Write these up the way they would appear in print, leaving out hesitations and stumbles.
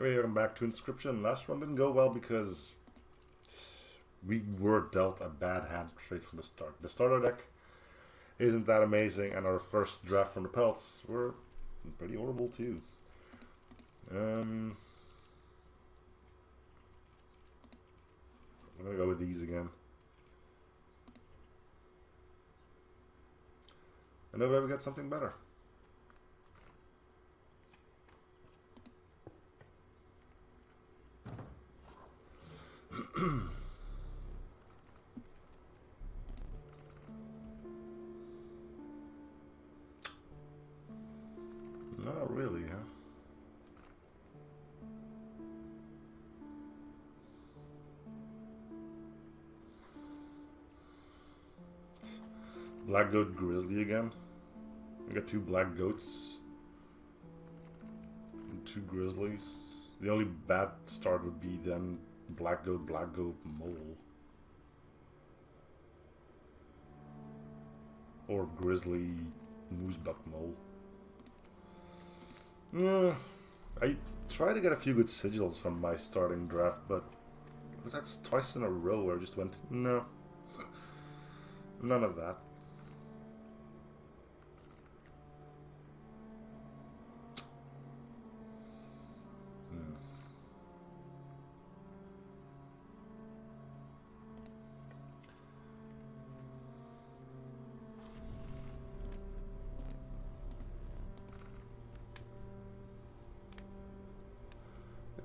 Hey, welcome back to Inscryption. Last one didn't go well because we were dealt a bad hand straight from the start. The starter deck isn't that amazing, and our first draft from the pelts were pretty horrible too. I'm gonna go with these again. And maybe we get something better. Not really, huh? Black Goat Grizzly again. I got 2 black goats and 2 grizzlies. The only bad start would be then black goat, mole. Or grizzly moosebuck mole. I tried to get a few good sigils from my starting draft, but that's twice in a row where I just went, no. None of that.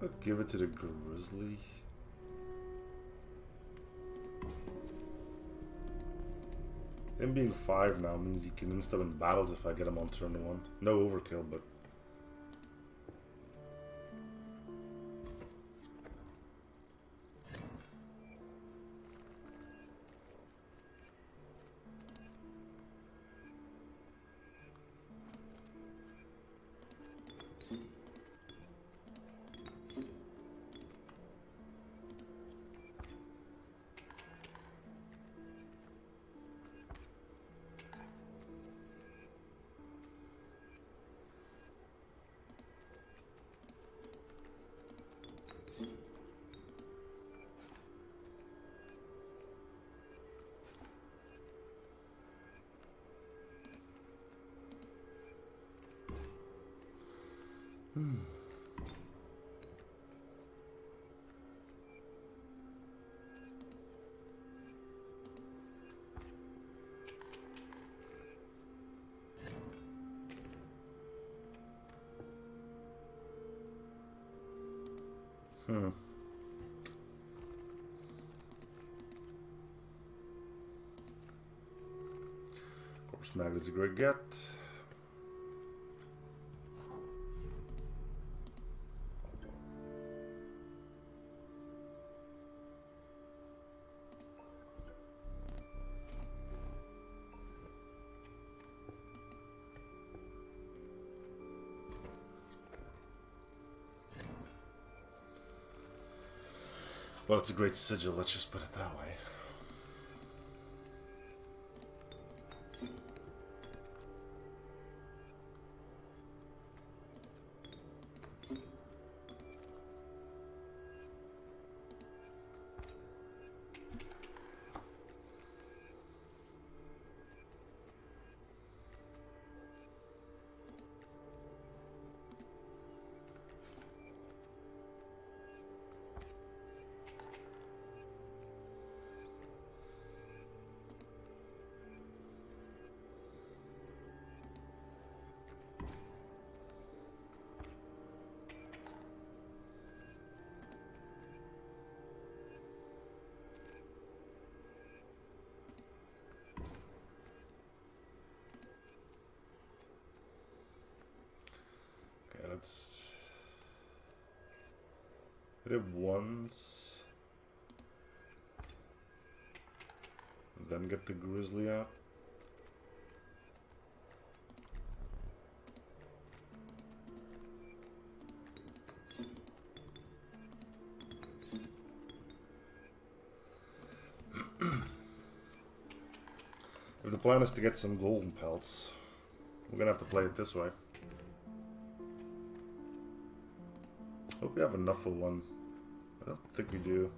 I'll give it to the grizzly. Him being 5 now means he can insta win battles if I get him on turn 1. No overkill, but Horse Mag is a great get. Well, it's a great sigil, let's just put it that way. Let's hit it once, then get the grizzly out. If the plan is to get some golden pelts, we're gonna have to play it this way. Hope we have enough for one. I don't think we do.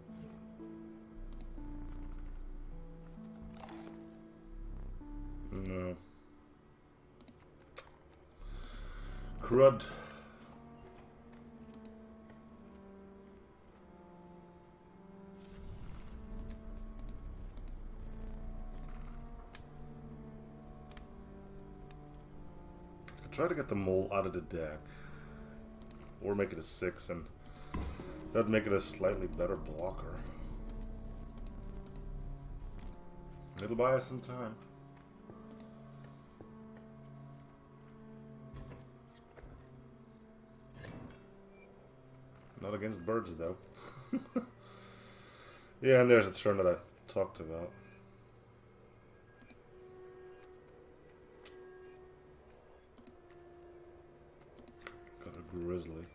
No. Crud. Try to get the mole out of the deck. Or make it a 6, and that'd make it a slightly better blocker. It'll buy us some time. Not against birds, though. Yeah, and there's a turn that I talked about. Got a grizzly.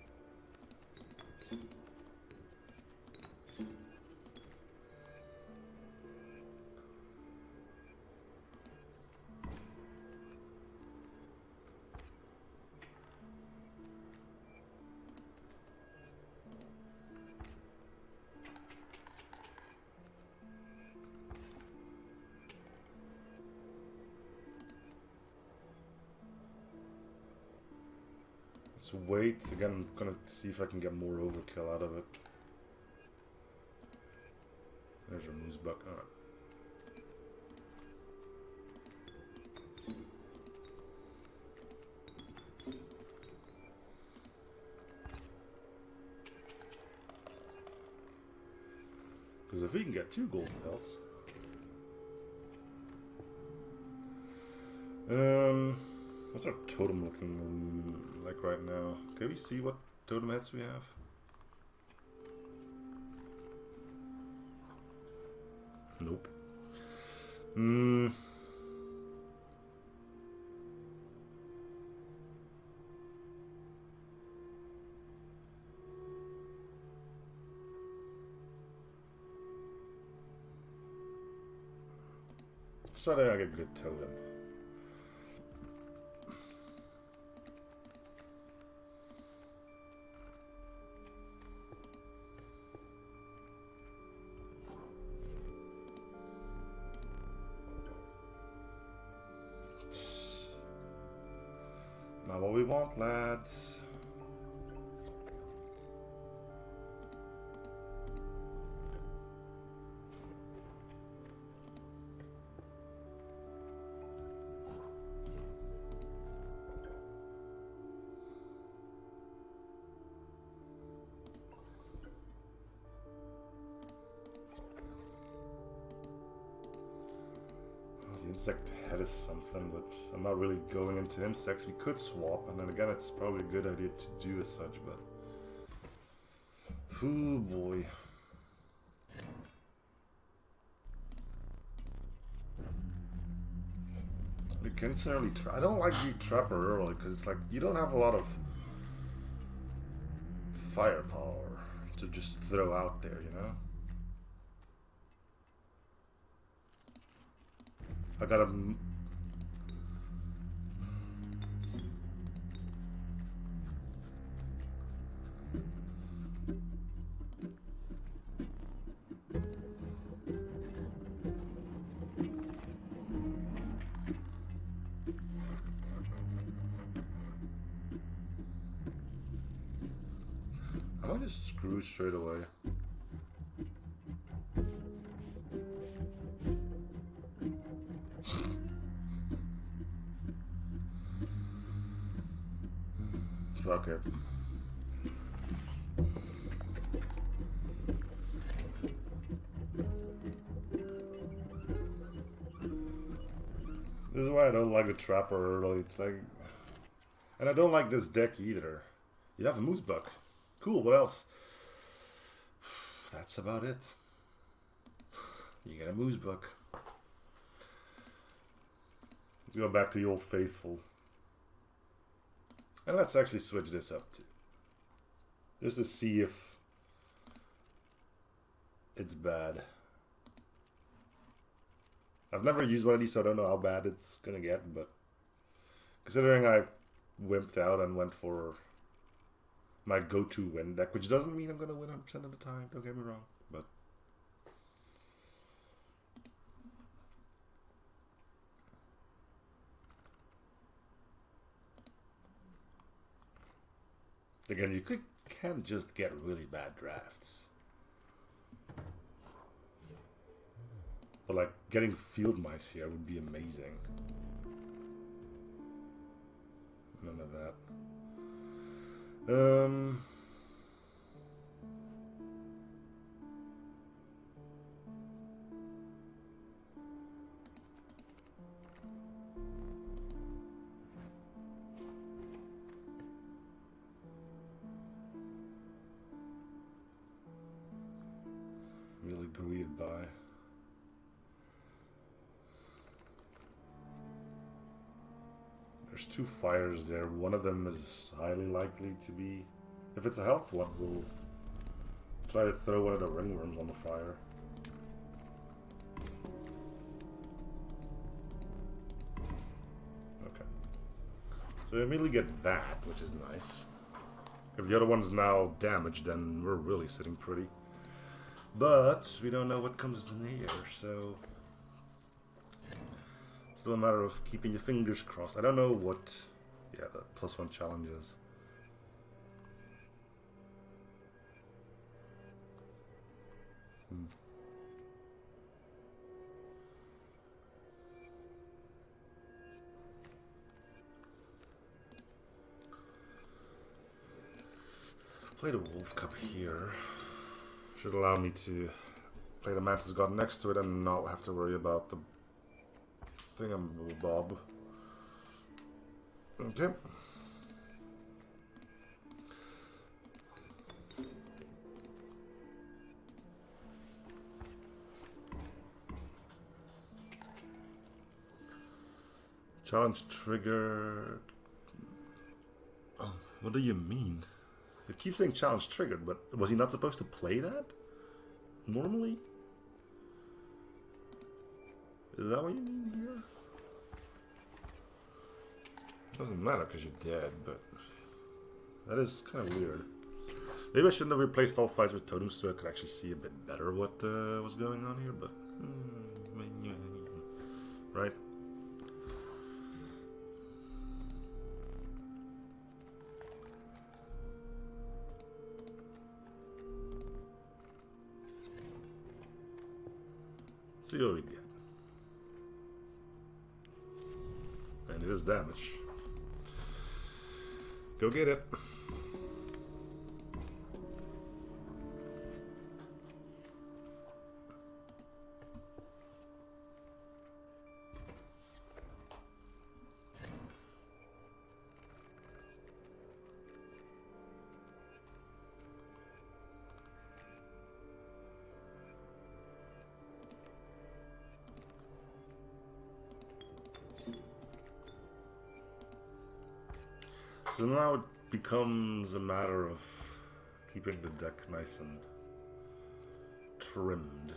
Let's wait. Again, I'm gonna see if I can get more overkill out of it. There's our moose buck. Alright. Because if we can get 2 golden pelts. What's our totem looking like right now? Can we see what totem heads we have? Nope. Let's try to get a good totem. Not what we want, lads. Insect head is something, but I'm not really going into insects. We could swap, and then again, it's probably a good idea to do as such, but... Ooh, boy. We can certainly try. I don't like the trapper early, because it's like, you don't have a lot of firepower to just throw out there, you know? I gotta... I might just screw straight away. Fuck it. This is why I don't like the trapper early. It's like, and I don't like this deck either. You have a moose buck. Cool. What else? That's about it. You get a moose buck. Let's go back to the old faithful. And let's actually switch this up too. Just to see if it's bad. I've never used one of these, so I don't know how bad it's gonna get, but considering I wimped out and went for my go-to win deck, which doesn't mean I'm gonna win 100% of the time. Don't get me wrong, but again, you can just get really bad drafts. But like getting field mice here would be amazing. None of that. Really greeted by. There's 2 fires there. One of them is highly likely to be, if it's a health one, we'll try to throw one of the ringworms on the fire. Okay. So we immediately get that, which is nice. If the other one's now damaged, then we're really sitting pretty. But we don't know what comes in here, so still a matter of keeping your fingers crossed. I don't know what, yeah, the +1 challenge is. Play the Wolf Cup here. Should allow me to play the Mantis God next to it and not have to worry about the thingamabob. Okay. Challenge triggered. Oh, what do you mean? It keeps saying challenge triggered, but was he not supposed to play that? Normally? Is that what you mean here? Doesn't matter because you're dead, but that is kind of weird. Maybe I shouldn't have replaced all fights with totems so I could actually see a bit better what was going on here, but right? See what we get. And it is damage. Go get it. So now it becomes a matter of keeping the deck nice and trimmed.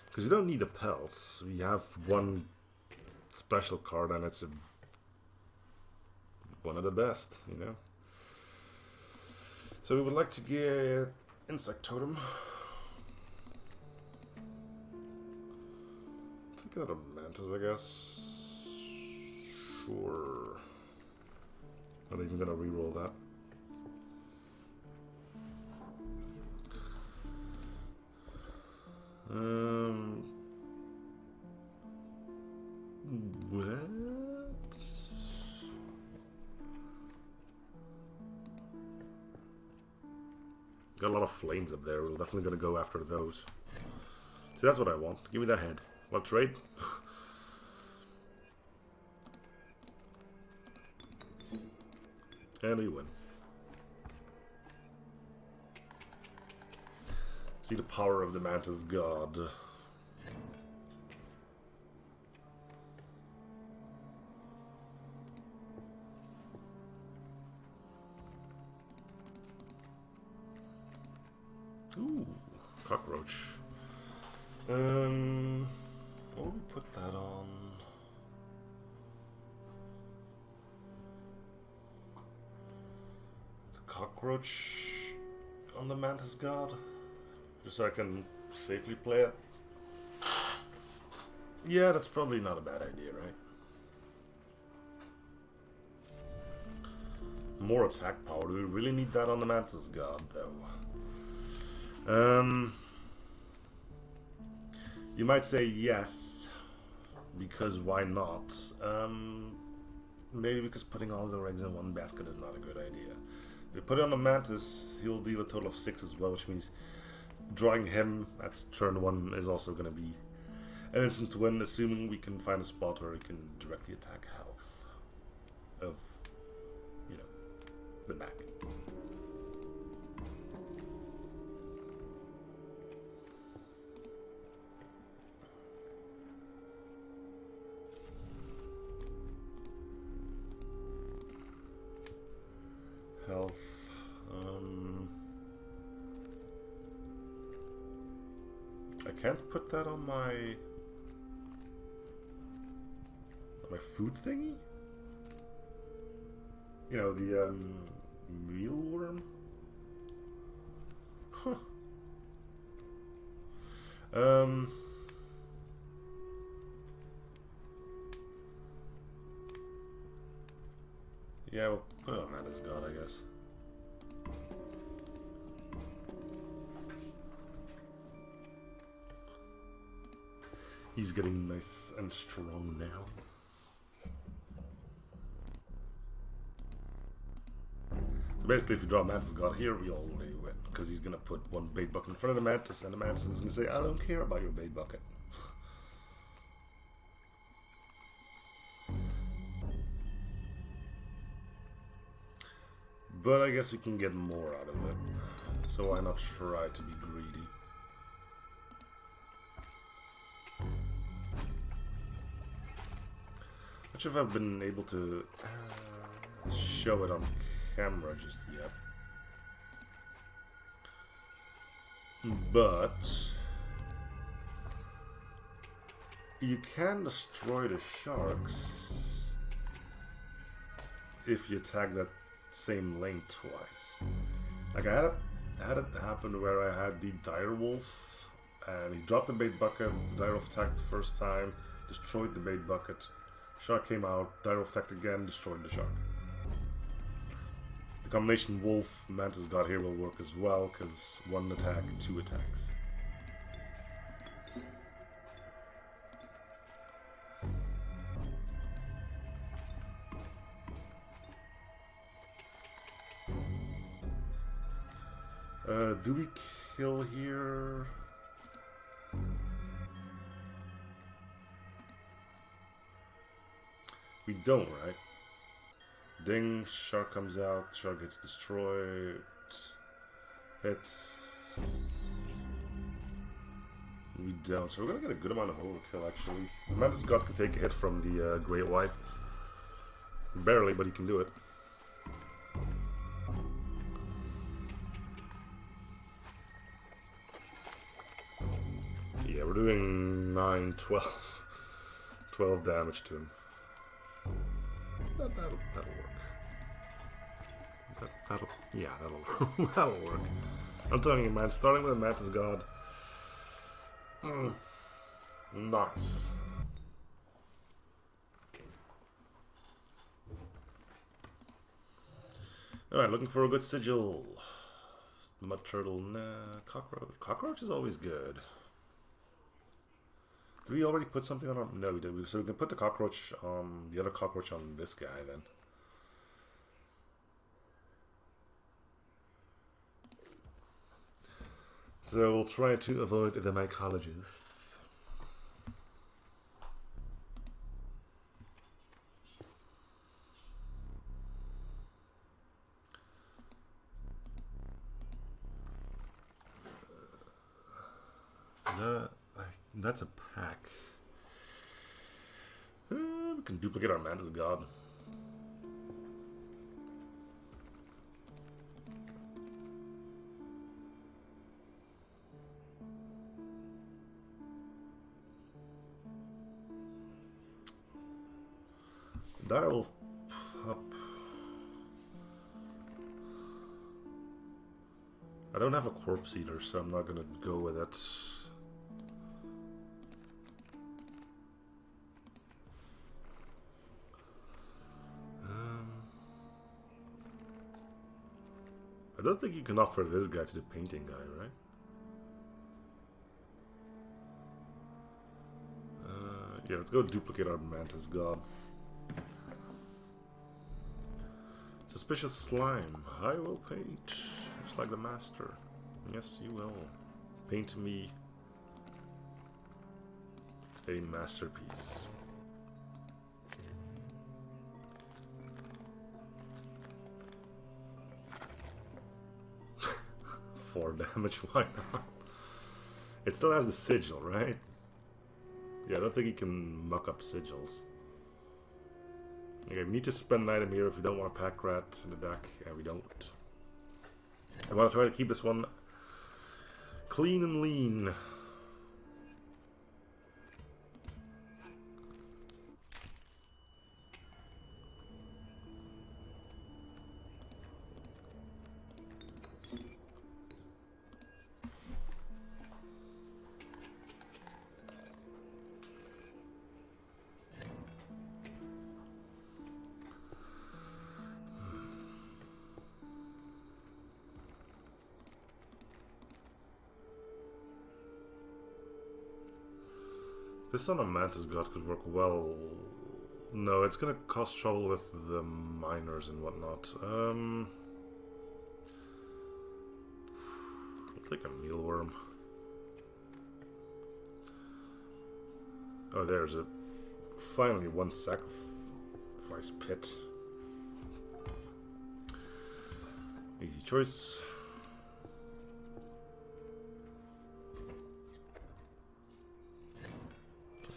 Because we don't need a Pels. We have one special card and it's one of the best, you know. So we would like to get Insect Totem. Take out a Mantis, I guess. Sure. Not even gonna reroll that. What? Got a lot of flames up there. We're definitely gonna go after those. See, that's what I want. Give me that head. Want to trade? And we win. See the power of the Mantis God. Ooh, cockroach. What will we put that on? The cockroach on the Mantis God? Just so I can safely play it. Yeah, that's probably not a bad idea, right? More attack power. Do we really need that on the Mantis God, though? You might say yes, because why not? Maybe because putting all the eggs in one basket is not a good idea. If we put it on the Mantis, he'll deal a total of 6 as well, which means drawing him at turn 1 is also going to be an instant win, assuming we can find a spot where we can directly attack health of, you know, the back. Health. I can't put that on my food thingy. You know, the mealworm. Huh. Yeah, we'll put it on that as God, I guess. He's getting nice and strong now. So basically, if you draw Mantis God here, we already win. Because he's going to put one bait bucket in front of the Mantis, and the Mantis is going to say, I don't care about your bait bucket. But I guess we can get more out of it. So why not try to be greedy? Not sure if I've been able to show it on camera just yet. But you can destroy the sharks if you tag that same lane twice. Like I had it happen where I had the dire wolf and he dropped the bait bucket, the dire wolf attacked the first time, destroyed the bait bucket, shark came out, dire wolf attacked again, destroyed the shark. The combination wolf Mantis God here will work as well, because 1 attack, 2 attacks. Do we kill here? We don't, right? Ding, shark comes out, shark gets destroyed. We don't, so we're gonna get a good amount of overkill actually. The Mantis God can take a hit from the Great White. Barely, but he can do it. Yeah, we're doing 9, 12. 12 damage to him. That'll work. That'll work. I'm telling you, man, starting with a Mantis God. Nice. Alright, looking for a good sigil. Mud turtle, nah. Cockroach. Cockroach is always good. Did we already put something on our... No, we did. So we can put the cockroach on... The other cockroach on this guy, then. So we'll try to avoid the mycologists. That's a pack. We can duplicate our Mantis God. That will pop. I don't have a corpse eater, so I'm not gonna go with it. I don't think you can offer this guy to the painting guy, right? Yeah, let's go duplicate our Mantis God. Suspicious slime. I will paint, just like the master. Yes, you will. Paint me a masterpiece. 4 damage, why not? It still has the sigil, right? Yeah, I don't think he can muck up sigils. Okay, we need to spend an item here if we don't want a pack rat in the deck, and we don't. I want to try to keep this one clean and lean. This on a Mantis God could work well. No, it's gonna cause trouble with the miners and whatnot. I'll take a mealworm. Oh, there's a finally one sacrifice pit. Easy choice.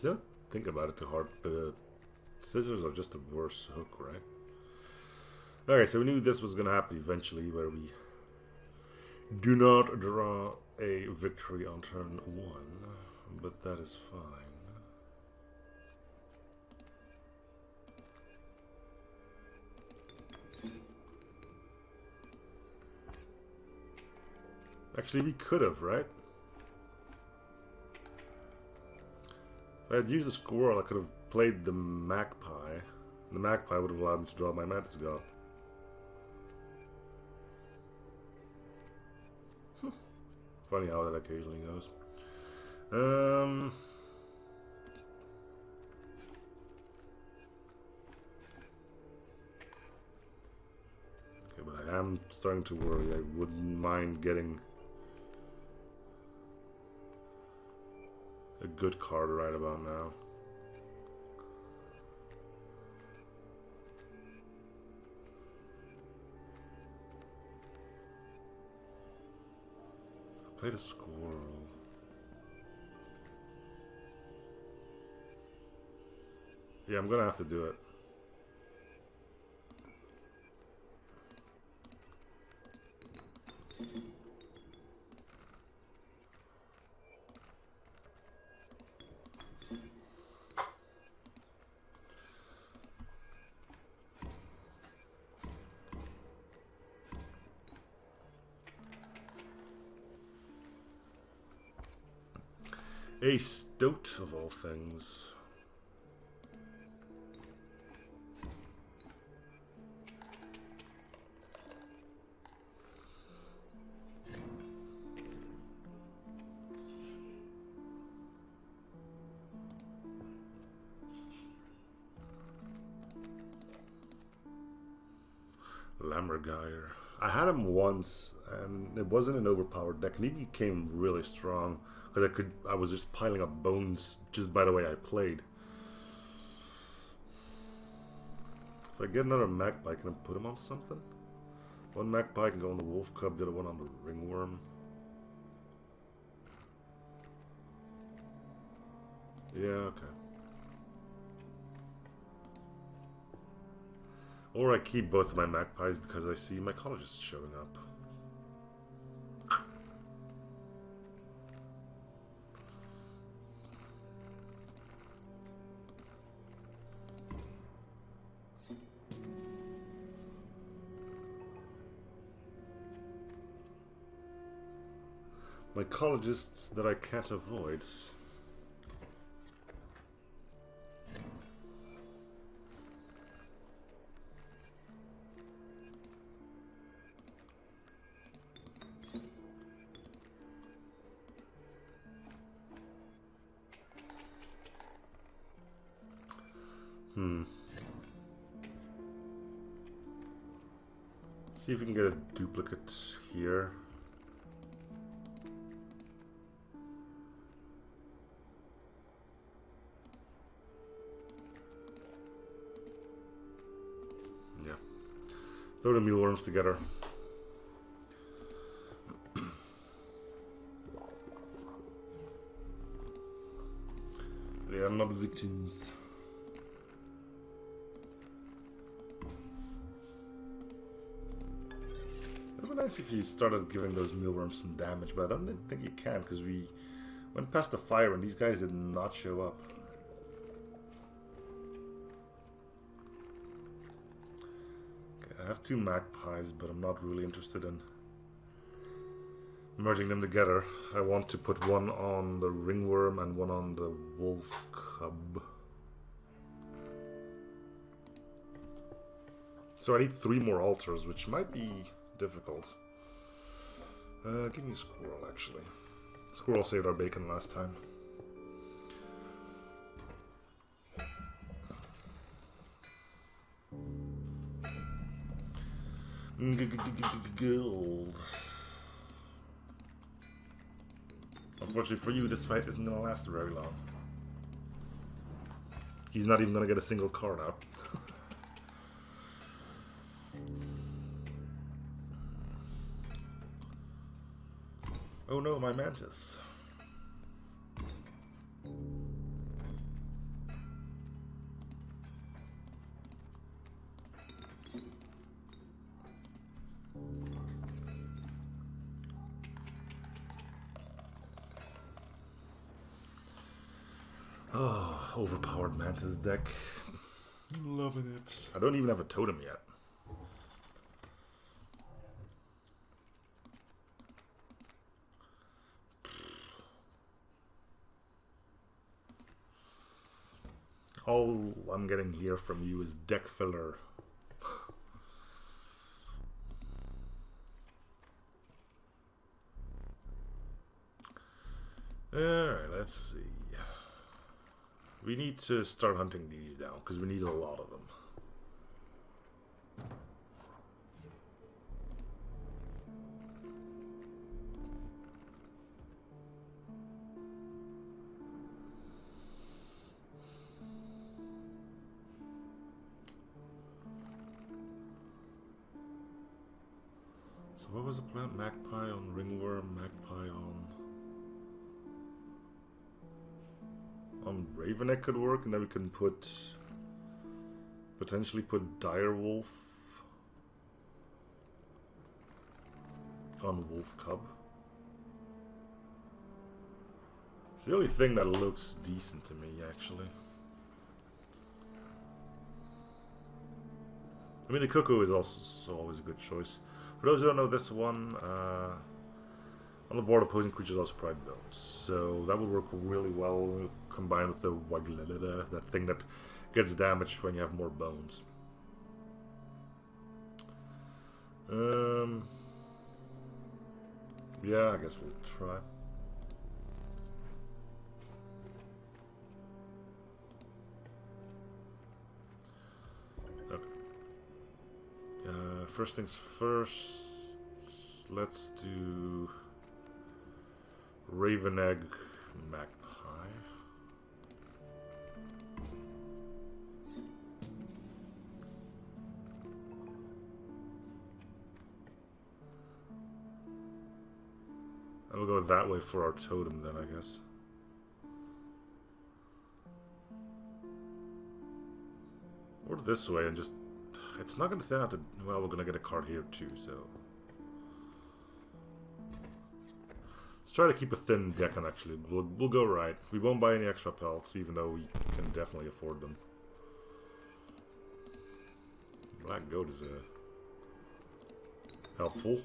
You don't think about it too hard, but scissors are just a worse hook, right? Okay, so we knew this was gonna happen eventually, where we do not draw a victory on turn 1, but that is fine. Actually, we could have, right? If I had used a squirrel, I could have played the magpie. The magpie would have allowed me to draw my Mantis God. Funny how that occasionally goes. Okay, but I am starting to worry. I wouldn't mind getting a good card right about now. I played a squirrel. Yeah, I'm gonna have to do it. A stoat of all things. Lammergeier. I had him once, and it wasn't an overpowered deck, and he became really strong because I was just piling up bones just by the way I played. If I get another magpie, can I put him on something? One magpie can go on the wolf cub, the other one on the ringworm. Yeah, okay. Or I keep both of my magpies because I see mycologists showing up. Mycologists that I can't avoid. See if we can get a duplicate here. Yeah. Throw the mealworms together. They are not victims. It would be nice if you started giving those mealworms some damage, but I don't think you can because we went past the fire and these guys did not show up. Okay, I have 2 magpies, but I'm not really interested in merging them together. I want to put one on the ringworm and one on the wolf cub. So I need 3 more altars, which might be difficult. Give me a squirrel, actually. Squirrel saved our bacon last time. Gold. Unfortunately for you, this fight isn't going to last very long. He's not even going to get a single card out. Oh no, my mantis. Oh, overpowered mantis deck. Loving it. I don't even have a totem yet. All I'm getting here from you is deck filler. Alright, let's see. We need to start hunting these down because we need a lot of them. So what was the plan? Magpie on ringworm, magpie on Raveneck could work, and then we can potentially put Direwolf on Wolf Cub. It's the only thing that looks decent to me, actually. I mean, the Cuckoo is also always a good choice. For those who don't know this one, on the board opposing creatures also provide bones. So that would work really well combined with the Wagleleda, that thing that gets damaged when you have more bones. Yeah, I guess we'll try. Okay. First things first, let's do Raven Egg Magpie. And we'll go that way for our totem then, I guess. Or this way and just... It's not going to thin out to... Well, we're going to get a card here too, so... Let's try to keep a thin deck on, actually. We'll go right. We won't buy any extra pelts, even though we can definitely afford them. Black goat is helpful.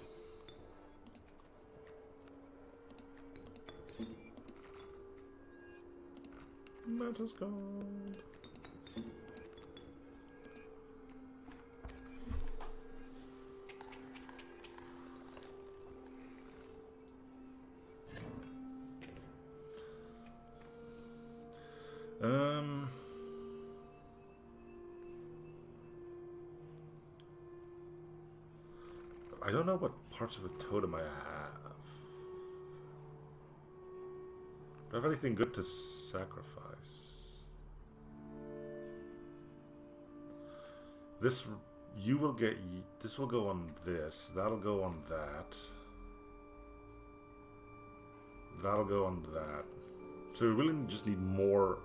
Mantis God. I don't know what parts of the totem I have. Do I have anything good to sacrifice? This, you will get, this will go on this, that'll go on that. That'll go on that. So we really just need more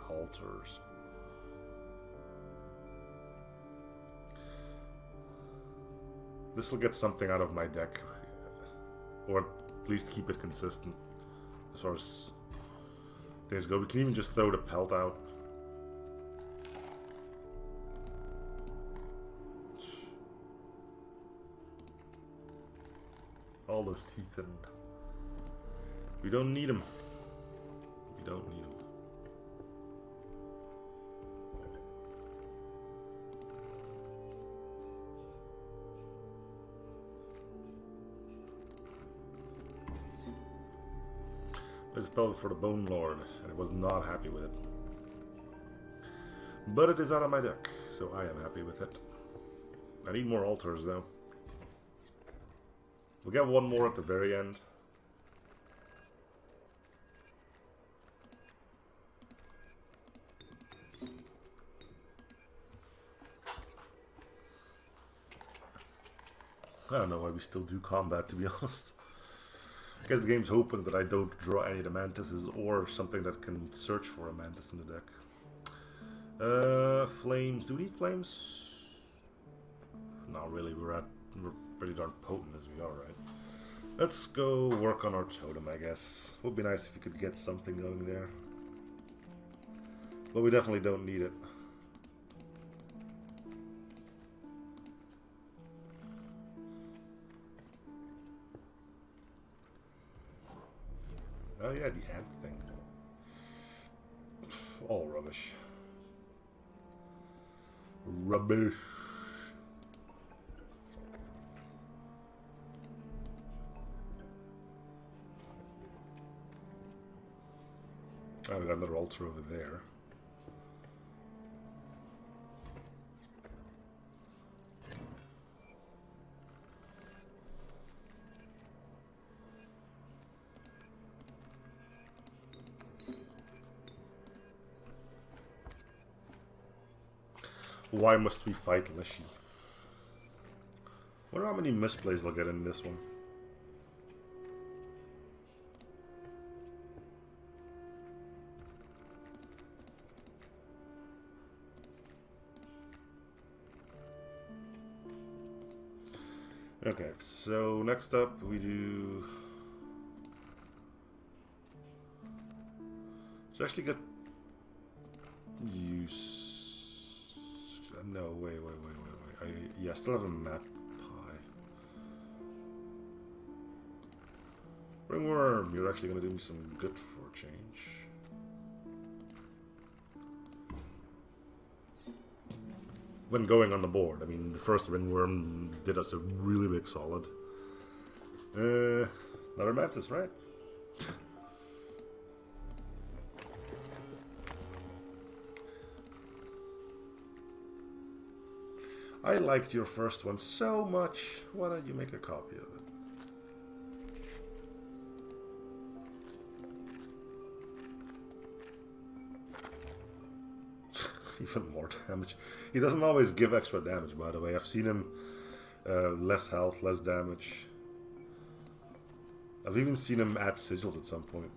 altars. This will get something out of my deck, or at least keep it consistent as far as things go. We can even just throw the pelt out. All those teeth, and we don't need them. We don't need them. I spelled for the Bone Lord, and I was not happy with it. But it is out of my deck, so I am happy with it. I need more altars, though. We'll get one more at the very end. I don't know why we still do combat, to be honest. I guess the game's hoping that I don't draw any of the mantises or something that can search for a mantis in the deck. Flames. Do we need flames? Not really. We're pretty darn potent as we are, right? Let's go work on our totem, I guess. Would be nice if we could get something going there. But we definitely don't need it. Oh yeah, the ant thing. All rubbish. Rubbish. Oh, we got another altar over there. Why must we fight Leshy? Wonder how many misplays we'll get in this one. Okay, so next up we do... Let's actually get use... No, wait. I still have a map pie. Ringworm, you're actually going to do me some good for a change. When going on the board, I mean, the first ringworm did us a really big solid. Another mantis, right? I liked your first one so much. Why don't you make a copy of it? Even more damage. He doesn't always give extra damage, by the way. I've seen him less health, less damage. I've even seen him add sigils at some point.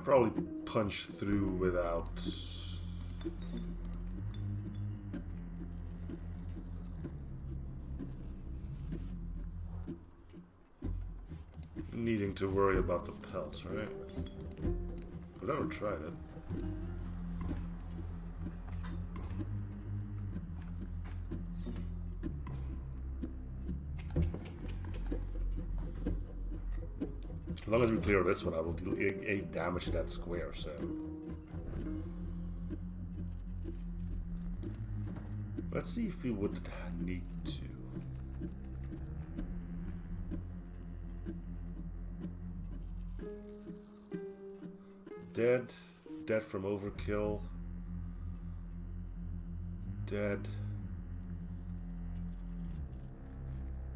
probably punch through without needing to worry about the pelts, right? I've never tried it. As long as we clear this one, I will deal 8 damage to that square, so... Let's see if we would need to. Dead. Dead from overkill. Dead.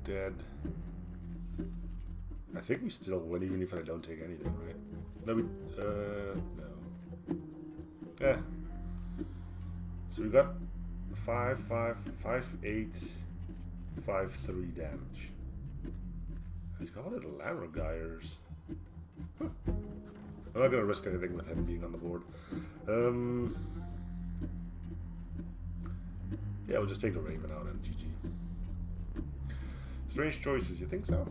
Dead. I think we still win even if I don't take anything, right? No, we... no. Yeah. So we got 5, 5, 5, 8, 5, 3 damage. He's got little Larragires. Huh. I'm not gonna risk anything with him being on the board. Yeah, we'll just take the Raven out and GG. Strange choices, you think so?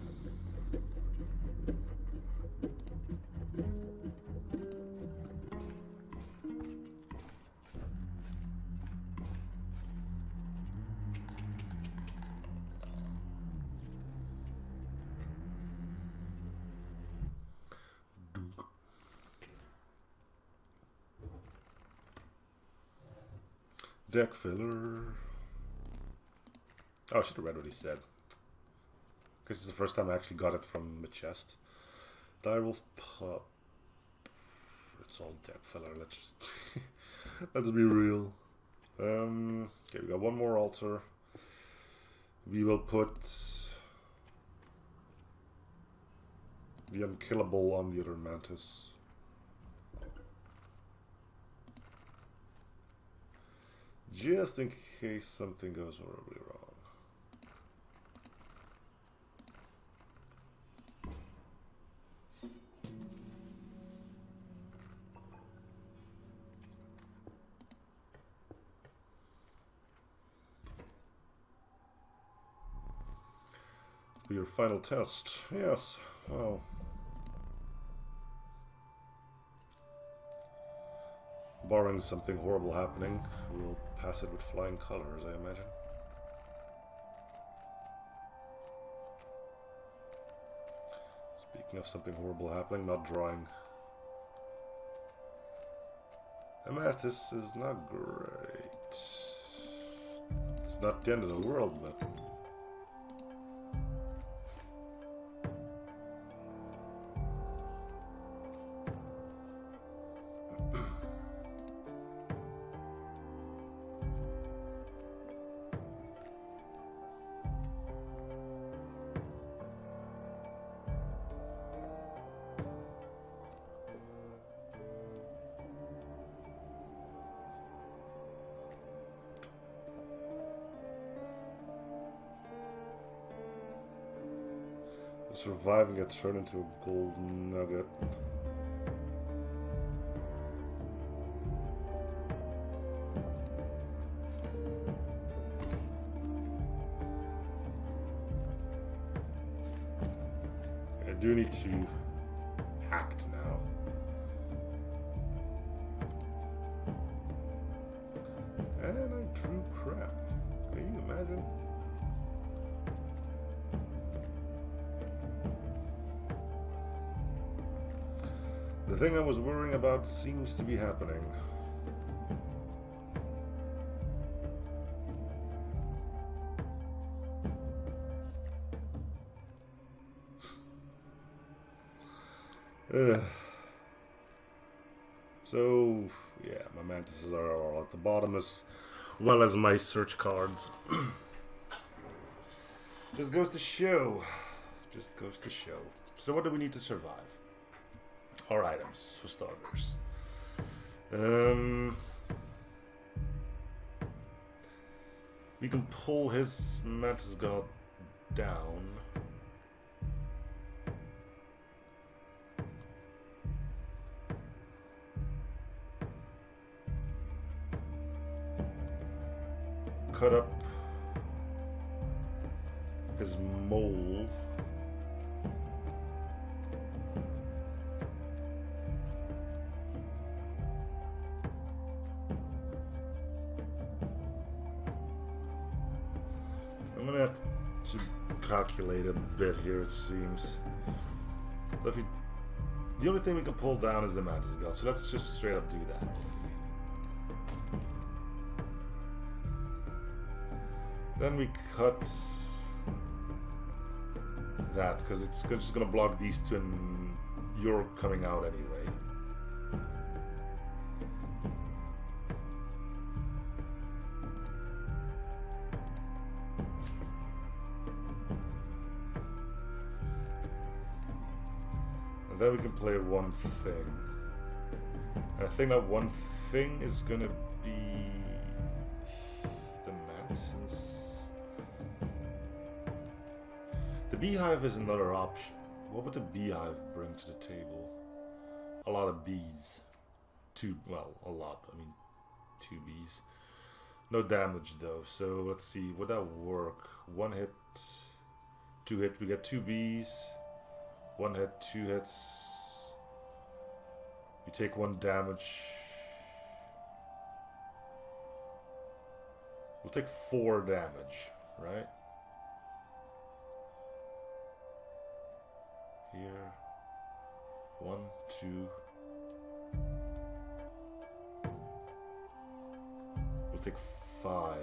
Deck filler. Oh, I should have read what he said. Because it's the first time I actually got it from the chest. Direwolf Pup. It's all deck filler. Let's just let's be real. Okay, we got one more altar. We will put the unkillable on the other mantis. Just in case something goes horribly wrong. For your final test. Yes, well. Barring something horrible happening, we'll pass it with flying colors, I imagine. Speaking of something horrible happening, not drawing. Amethyst is not great. It's not the end of the world, but... Surviving gets turned into a gold nugget. I do need to act now. And I drew crap. Can you imagine? The thing I was worrying about seems to be happening. So, yeah, my mantises are all at the bottom as well as my search cards. Just goes to show. Just goes to show. So what do we need to survive? Our items, for starters. We can pull his mantis god down. cut up his mole. I'm gonna have to calculate a bit here, it seems. So if you, the only thing we can pull down is the mantis guard, so let's just straight up do that. Then we cut that, because it's just gonna block these two and you're coming out anyway. Then we can play one thing. And I think that one thing is gonna be the mantis. The beehive is another option. What would the beehive bring to the table? A lot of bees. A lot. I mean, 2 bees. No damage though. So let's see. Would that work? 1 hit, 2 hit. We get 2 bees. 1 hit, 2 hits. You take 1 damage. We'll take 4 damage, right? Here. 1, 2. We'll take 5.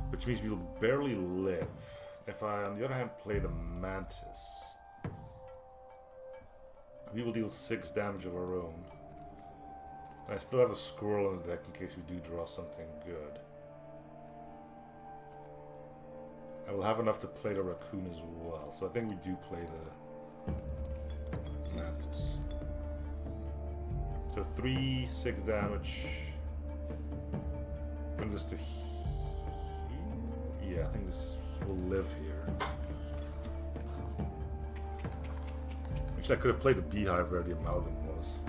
Which means we'll barely live. If I, on the other hand, play the mantis, we will deal 6 damage of our own. I still have a squirrel on the deck in case we do draw something good. I will have enough to play the raccoon as well, so I think we do play the mantis. So 3, 6 damage. Bring this to here. Yeah, I think this will live here. Actually, I could have played the beehive where the amalgam was.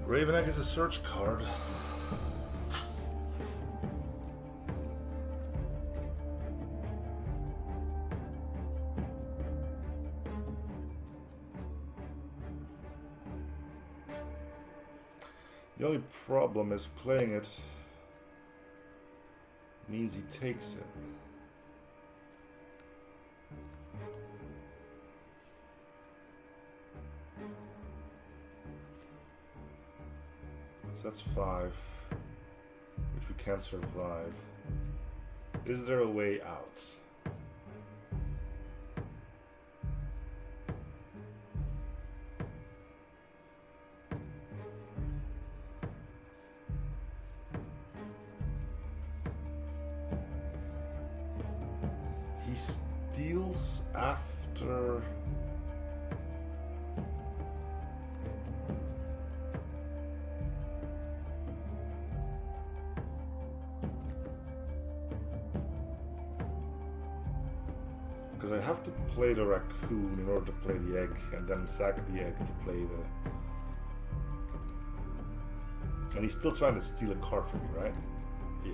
Raven Egg is a search card. The only problem is playing it means he takes it. So that's 5, which we can't survive. Is there a way out? He steals after... Because I have to play the raccoon in order to play the egg, and then sack the egg to play the... And he's still trying to steal a card from me, right? Yeah.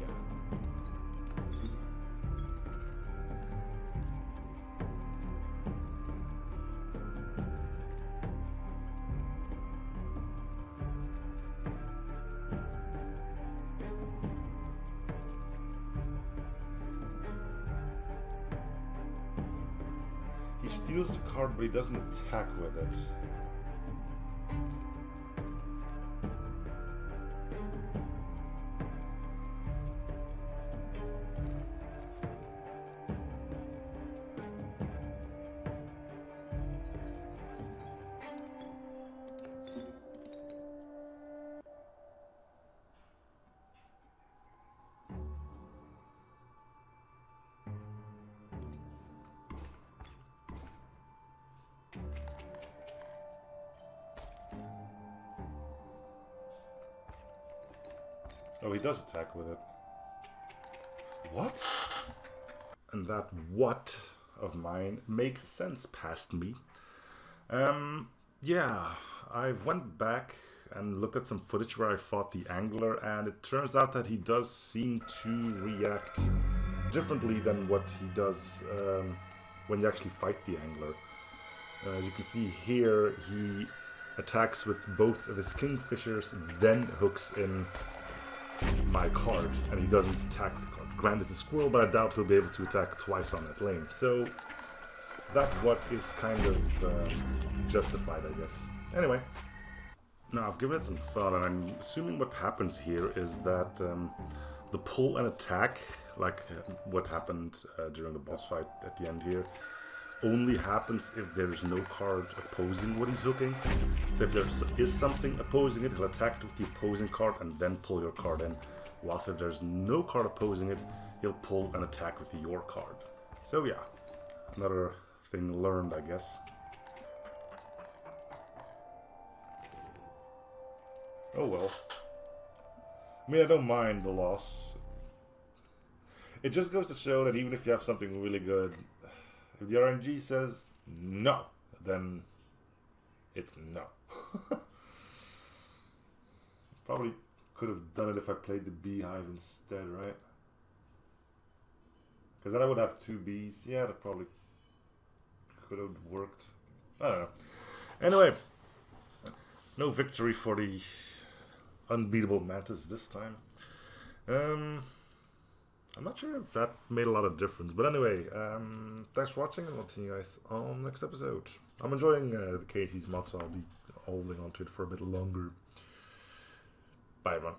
He steals the card, but he doesn't attack with it. Oh, he does attack with it. What? And that what of mine makes sense past me. Yeah, I went back and looked at some footage where I fought the angler, and it turns out that he does seem to react differently than what he does when you actually fight the angler. As you can see here, he attacks with both of his kingfishers, then hooks in my card, and he doesn't attack with the card. Granted, it's a squirrel, but I doubt he'll be able to attack twice on that lane. So that what is kind of justified, I guess. Anyway, now I've given it some thought, and I'm assuming what happens here is that the pull and attack, like what happened during the boss fight at the end here, only happens if there's no card opposing what he's hooking. So if there is something opposing it, he'll attack it with the opposing card and then pull your card in. Whilst if there's no card opposing it, he'll pull and attack with your card. So yeah, another thing learned, I guess. Oh well. I mean, I don't mind the loss. It just goes to show that even if you have something really good, if the RNG says no, then it's no. Probably could have done it if I played the beehive instead, right? Because then I would have 2 bees. Yeah, that probably could have worked. I don't know. Anyway, no victory for the unbeatable Mantis this time. I'm not sure if that made a lot of difference, but anyway, thanks for watching, and I'll see you guys on the next episode. I'm enjoying the Kaycee's mod, so I'll be holding on to it for a bit longer. Bye, everyone.